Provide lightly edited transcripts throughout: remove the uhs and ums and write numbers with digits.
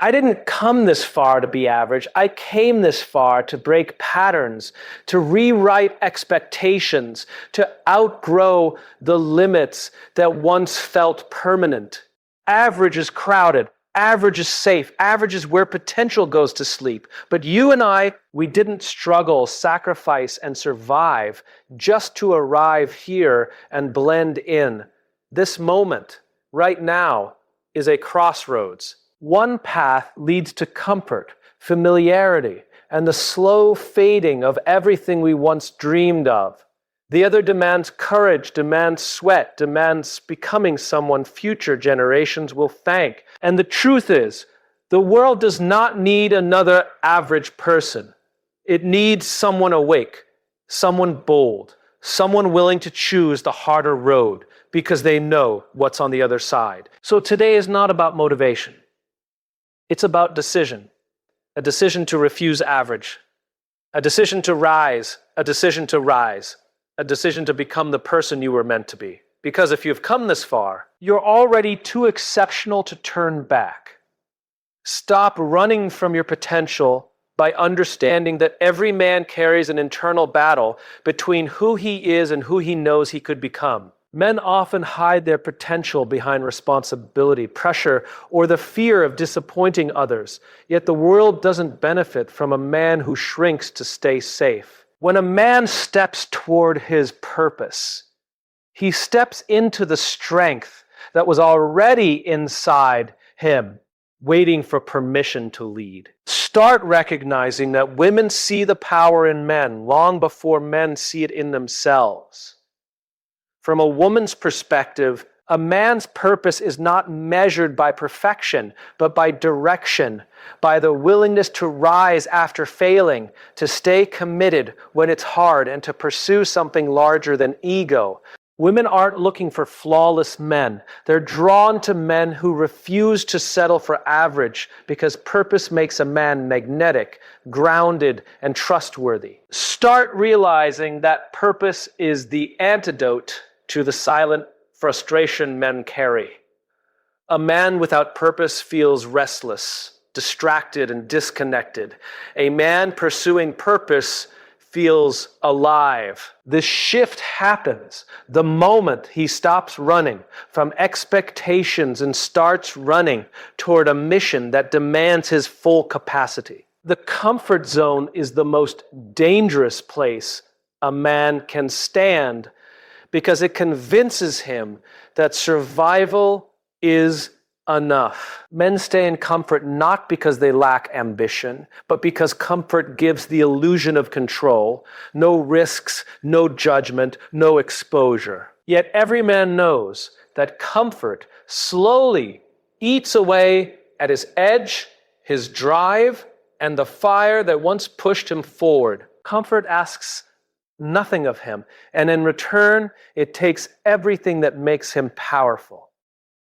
I didn't come this far to be average. I came this far to break patterns, to rewrite expectations, to outgrow the limits that once felt permanent. Average is crowded. Average is safe. Average is where potential goes to sleep. But you and I, we didn't struggle, sacrifice, and survive just to arrive here and blend in. This moment, right now, is a crossroads. One path leads to comfort, familiarity, and the slow fading of everything we once dreamed of. The other demands courage, demands sweat, demands becoming someone future generations will thank. And the truth is, the world does not need another average person. It needs someone awake, someone bold, someone willing to choose the harder road because they know what's on the other side. So today is not about motivation. It's about decision. A decision to refuse average. A decision to rise. A decision to rise. A decision to become the person you were meant to be. Because if you've come this far, you're already too exceptional to turn back. Stop running from your potential by understanding that every man carries an internal battle between who he is and who he knows he could become. Men often hide their potential behind responsibility, pressure, or the fear of disappointing others. Yet the world doesn't benefit from a man who shrinks to stay safe. When a man steps toward his purpose, he steps into the strength that was already inside him, waiting for permission to lead. Start recognizing that women see the power in men long before men see it in themselves. From a woman's perspective, a man's purpose is not measured by perfection, but by direction, by the willingness to rise after failing, to stay committed when it's hard, and to pursue something larger than ego. Women aren't looking for flawless men. They're drawn to men who refuse to settle for average because purpose makes a man magnetic, grounded, and trustworthy. Start realizing that purpose is the antidote to the silent frustration men carry. A man without purpose feels restless, distracted, and disconnected. A man pursuing purpose feels alive. This shift happens the moment he stops running from expectations and starts running toward a mission that demands his full capacity. The comfort zone is the most dangerous place a man can stand because it convinces him that survival is enough. Men stay in comfort not because they lack ambition, but because comfort gives the illusion of control, no risks, no judgment, no exposure. Yet every man knows that comfort slowly eats away at his edge, his drive, and the fire that once pushed him forward. Comfort asks nothing of him, and in return, it takes everything that makes him powerful.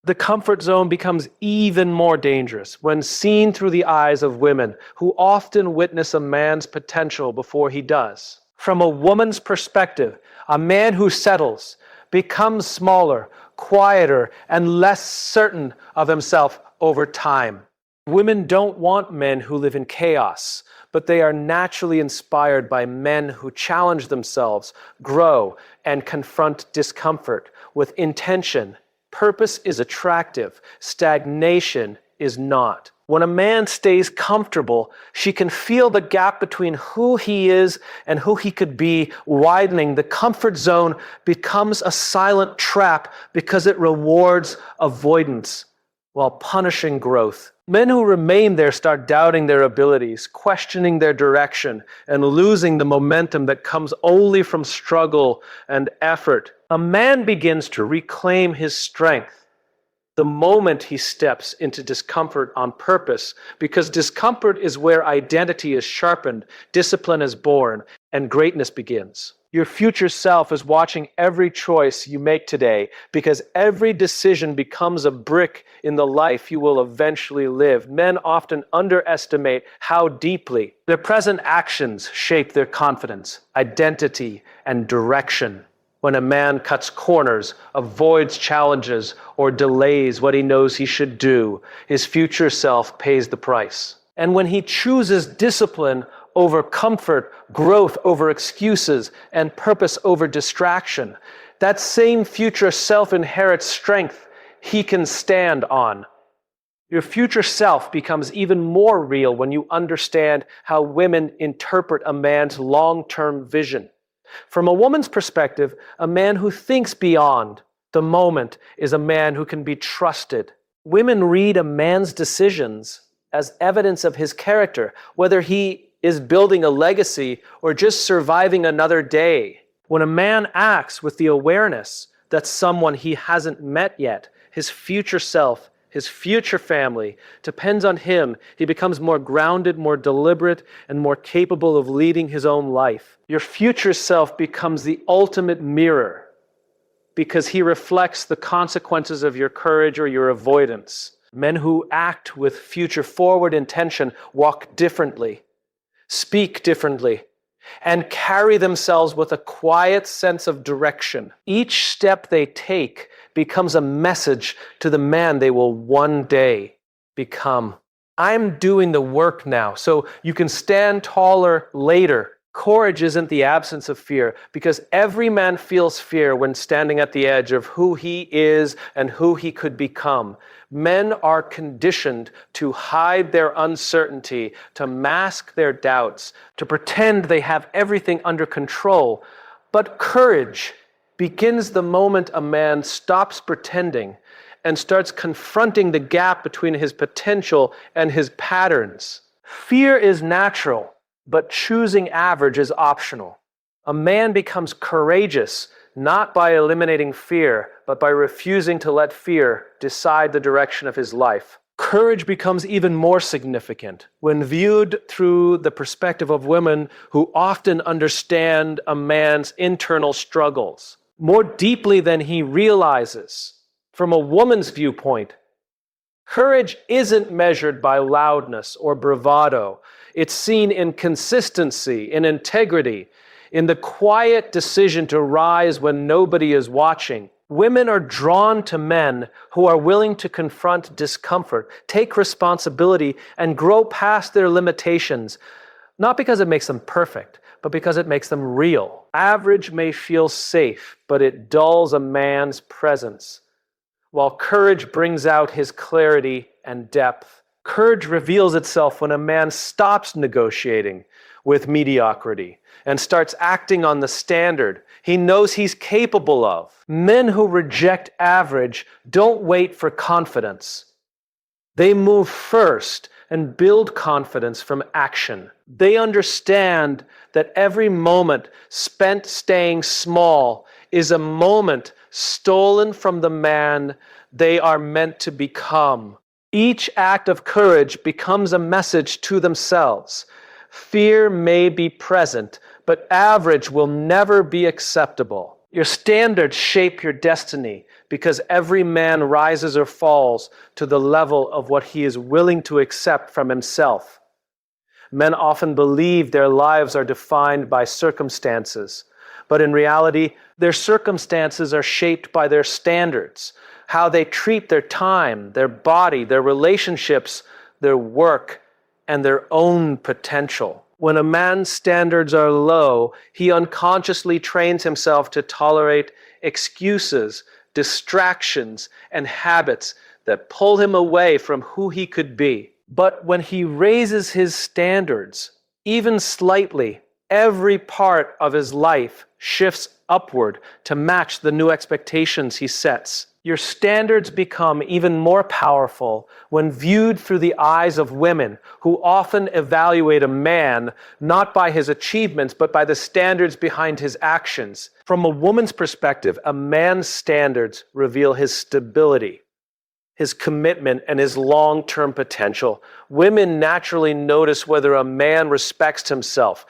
The comfort zone becomes even more dangerous when seen through the eyes of women who often witness a man's potential before he does. From a woman's perspective, a man who settles becomes smaller, quieter, and less certain of himself over time. Women don't want men who live in chaos, but they are naturally inspired by men who challenge themselves, grow, and confront discomfort with intention. Purpose is attractive. Stagnation is not. When a man stays comfortable, she can feel the gap between who he is and who he could be widening. The comfort zone becomes a silent trap because it rewards avoidance while punishing growth. Men who remain there start doubting their abilities, questioning their direction, and losing the momentum that comes only from struggle and effort. A man begins to reclaim his strength the moment he steps into discomfort on purpose, because discomfort is where identity is sharpened, discipline is born, and greatness begins. Your future self is watching every choice you make today, because every decision becomes a brick in the life you will eventually live. Men often underestimate how deeply their present actions shape their confidence, identity, and direction. When a man cuts corners, avoids challenges, or delays what he knows he should do, his future self pays the price. And when he chooses discipline over comfort, growth over excuses, and purpose over distraction, that same future self inherits strength he can stand on. Your future self becomes even more real when you understand how women interpret a man's long-term vision. From a woman's perspective, a man who thinks beyond the moment is a man who can be trusted. Women read a man's decisions as evidence of his character, whether he is building a legacy or just surviving another day. When a man acts with the awareness that someone he hasn't met yet, his future self, his future family, depends on him, he becomes more grounded, more deliberate, and more capable of leading his own life. Your future self becomes the ultimate mirror because he reflects the consequences of your courage or your avoidance. Men who act with future-forward intention walk differently, speak differently, and carry themselves with a quiet sense of direction. Each step they take becomes a message to the man they will one day become. I'm doing the work now, so you can stand taller later. Courage isn't the absence of fear, because every man feels fear when standing at the edge of who he is and who he could become. Men are conditioned to hide their uncertainty, to mask their doubts, to pretend they have everything under control. But courage begins the moment a man stops pretending and starts confronting the gap between his potential and his patterns. Fear is natural, but choosing average is optional. A man becomes courageous not by eliminating fear, but by refusing to let fear decide the direction of his life. Courage becomes even more significant when viewed through the perspective of women who often understand a man's internal struggles more deeply than he realizes. From a woman's viewpoint, courage isn't measured by loudness or bravado. It's seen in consistency, in integrity, in the quiet decision to rise when nobody is watching. Women are drawn to men who are willing to confront discomfort, take responsibility, and grow past their limitations, not because it makes them perfect, but because it makes them real. Average may feel safe, but it dulls a man's presence, while courage brings out his clarity and depth. Courage reveals itself when a man stops negotiating with mediocrity and starts acting on the standard he knows he's capable of. Men who reject average don't wait for confidence. They move first and build confidence from action. They understand that every moment spent staying small is a moment stolen from the man they are meant to become. Each act of courage becomes a message to themselves. Fear may be present, but average will never be acceptable. Your standards shape your destiny because every man rises or falls to the level of what he is willing to accept from himself. Men often believe their lives are defined by circumstances, but in reality, their circumstances are shaped by their standards, how they treat their time, their body, their relationships, their work, and their own potential. When a man's standards are low, he unconsciously trains himself to tolerate excuses, distractions, and habits that pull him away from who he could be. But when he raises his standards, even slightly, every part of his life shifts upward to match the new expectations he sets. Your standards become even more powerful when viewed through the eyes of women who often evaluate a man not by his achievements, but by the standards behind his actions. From a woman's perspective, a man's standards reveal his stability, his commitment, and his long-term potential. Women naturally notice whether a man respects himself,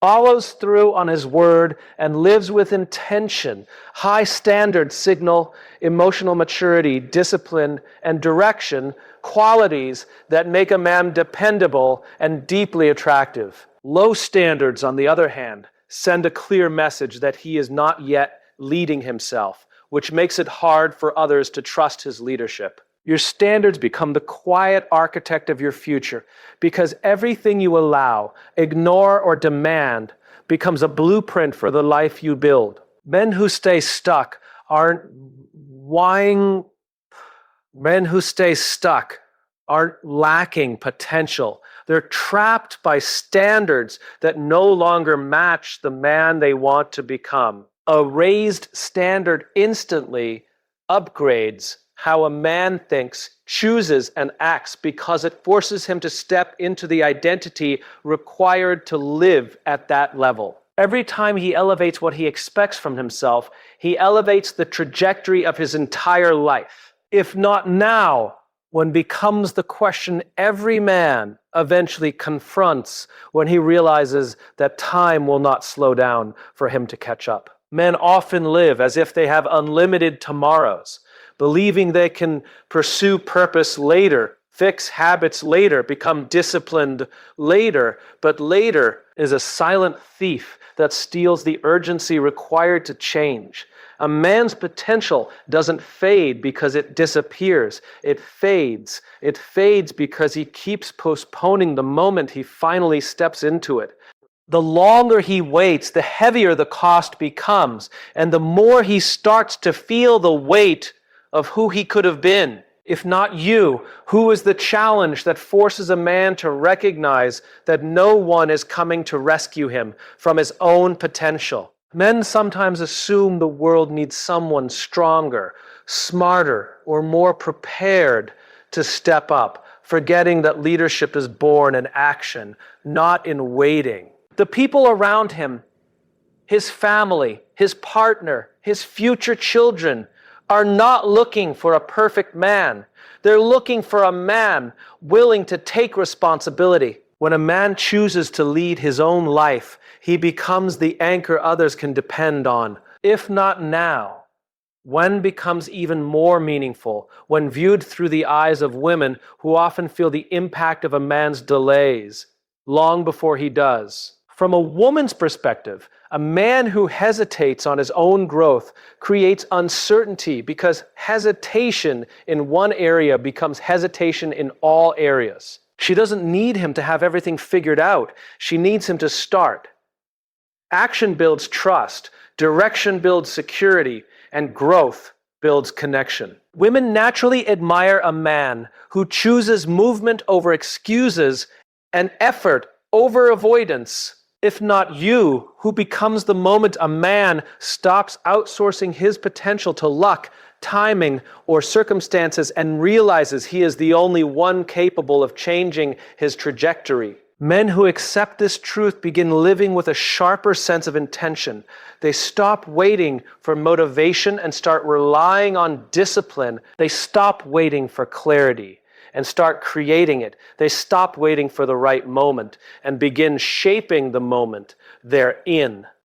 follows through on his word, and lives with intention. High standards signal emotional maturity, discipline, and direction, qualities that make a man dependable and deeply attractive. Low standards, on the other hand, send a clear message that he is not yet leading himself, which makes it hard for others to trust his leadership. Your standards become the quiet architect of your future because everything you allow, ignore, or demand becomes a blueprint for the life you build. Men who stay stuck aren't lacking potential. They're trapped by standards that no longer match the man they want to become. A raised standard instantly upgrades how a man thinks, chooses, and acts because it forces him to step into the identity required to live at that level. Every time he elevates what he expects from himself, he elevates the trajectory of his entire life. If not now, when becomes the question every man eventually confronts when he realizes that time will not slow down for him to catch up. Men often live as if they have unlimited tomorrows, believing they can pursue purpose later, fix habits later, become disciplined later, but later is a silent thief that steals the urgency required to change. A man's potential doesn't fade because it disappears. It fades. It fades because he keeps postponing the moment he finally steps into it. The longer he waits, the heavier the cost becomes, and the more he starts to feel the weight of who he could have been. If not you, who is the challenge that forces a man to recognize that no one is coming to rescue him from his own potential? Men sometimes assume the world needs someone stronger, smarter, or more prepared to step up, forgetting that leadership is born in action, not in waiting. The people around him, his family, his partner, his future children, are not looking for a perfect man. They're looking for a man willing to take responsibility. When a man chooses to lead his own life, he becomes the anchor others can depend on. If not now, when becomes even more meaningful when viewed through the eyes of women who often feel the impact of a man's delays long before he does. From a woman's perspective, a man who hesitates on his own growth creates uncertainty because hesitation in one area becomes hesitation in all areas. She doesn't need him to have everything figured out. She needs him to start. Action builds trust, direction builds security, and growth builds connection. Women naturally admire a man who chooses movement over excuses and effort over avoidance. If not you, who becomes the moment a man stops outsourcing his potential to luck, timing, or circumstances and realizes he is the only one capable of changing his trajectory. Men who accept this truth begin living with a sharper sense of intention. They stop waiting for motivation and start relying on discipline. They stop waiting for clarity and start creating it. They stop waiting for the right moment and begin shaping the moment they're in.